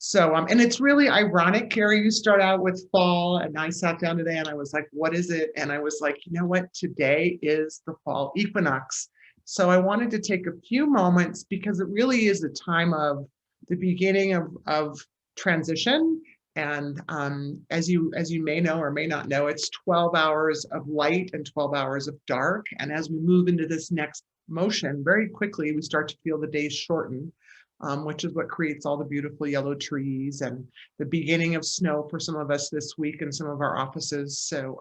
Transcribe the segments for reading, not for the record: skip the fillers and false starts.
So, and it's really ironic, Carrie, you start out with fall, and I sat down today and I was like, what is it? And I was like, you know what? Today is the fall equinox. So I wanted to take a few moments because it really is a time of the beginning of transition. And as you may know or may not know, it's 12 hours of light and 12 hours of dark. And as we move into this next motion, very quickly, we start to feel the days shorten, which is what creates all the beautiful yellow trees and the beginning of snow for some of us this week in some of our offices. So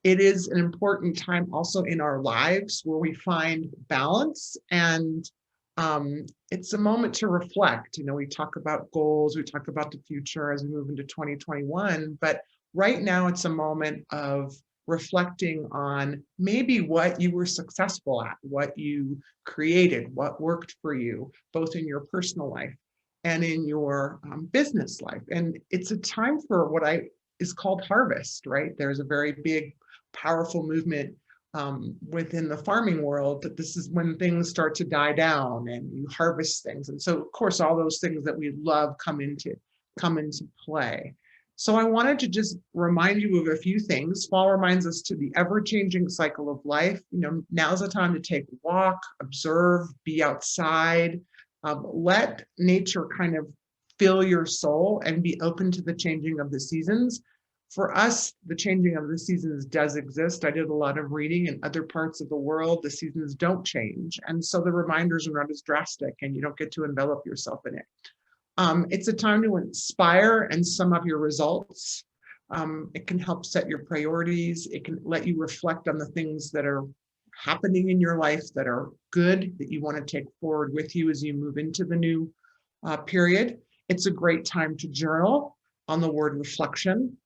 it is an important time also in our lives where we find balance, and it's a moment to reflect. You know, we talk about goals, we talk about the future as we move into 2021, but right now it's a moment of reflecting on maybe what you were successful at, what you created, what worked for you, both in your personal life and in your business life. And it's a time for what is called harvest, right? There's a very big, powerful movement within the farming world that this is when things start to die down and you harvest things. And so, of course, all those things that we love come into play. So I wanted to just remind you of a few things. Fall reminds us to the ever-changing cycle of life. You know, now's the time to take a walk, observe, be outside, let nature kind of fill your soul and be open to the changing of the seasons. For us, the changing of the seasons does exist. I did a lot of reading in other parts of the world. The seasons don't change. And so the reminders are not as drastic and you don't get to envelop yourself in it. It's a time to inspire and sum up your results. It can help set your priorities. It can let you reflect on the things that are happening in your life that are good, that you want to take forward with you as you move into the new period. It's a great time to journal on the word reflection.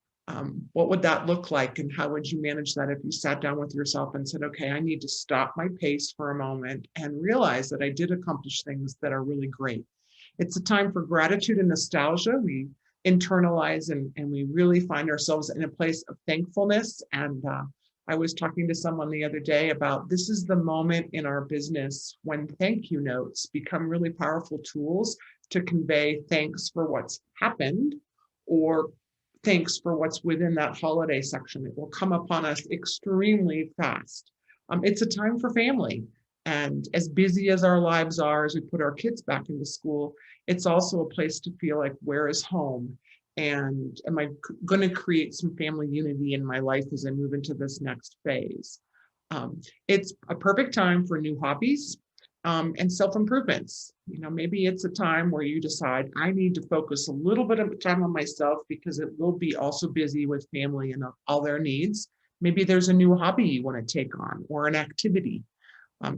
What would that look like, and how would you manage that if you sat down with yourself and said, okay, I need to stop my pace for a moment and realize that I did accomplish things that are really great. It's a time for gratitude and nostalgia. We internalize and we really find ourselves in a place of thankfulness. And I was talking to someone the other day about this is the moment in our business when thank you notes become really powerful tools to convey thanks for what's happened or thanks for what's within that holiday section. It will come upon us extremely fast. It's a time for family. And as busy as our lives are, as we put our kids back into school, it's also a place to feel like, where is home? And am I going to create some family unity in my life as I move into this next phase? It's a perfect time for new hobbies and self-improvements. You know, maybe it's a time where you decide, I need to focus a little bit of time on myself because it will be also busy with family and all their needs. Maybe there's a new hobby you want to take on or an activity.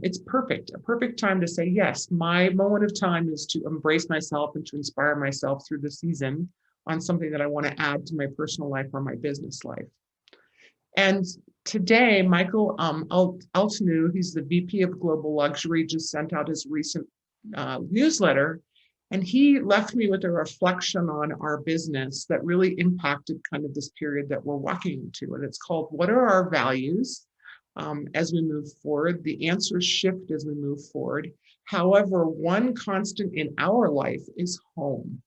It's a perfect time to say, yes, my moment of time is to embrace myself and to inspire myself through the season on something that I want to add to my personal life or my business life. And today, Michael Altanu, he's the VP of Global Luxury, just sent out his recent newsletter. And he left me with a reflection on our business that really impacted kind of this period that we're walking into. And it's called, what are our values? As we move forward, the answers shift as we move forward. However, one constant in our life is home.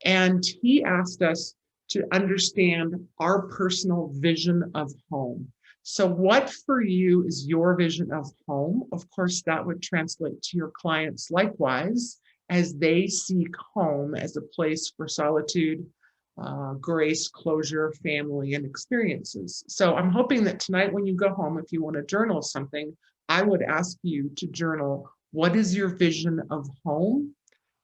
And he asked us to understand our personal vision of home. So what for you is your vision of home? Of course, that would translate to your clients likewise, as they seek home as a place for solitude, grace, closure, family, and experiences. So I'm hoping that tonight when you go home, if you want to journal something, I would ask you to journal, what is your vision of home?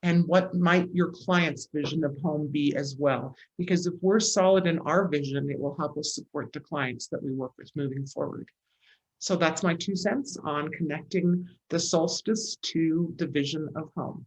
And what might your client's vision of home be as well? Because if we're solid in our vision, it will help us support the clients that we work with moving forward. So that's my 2 cents on connecting the solstice to the vision of home.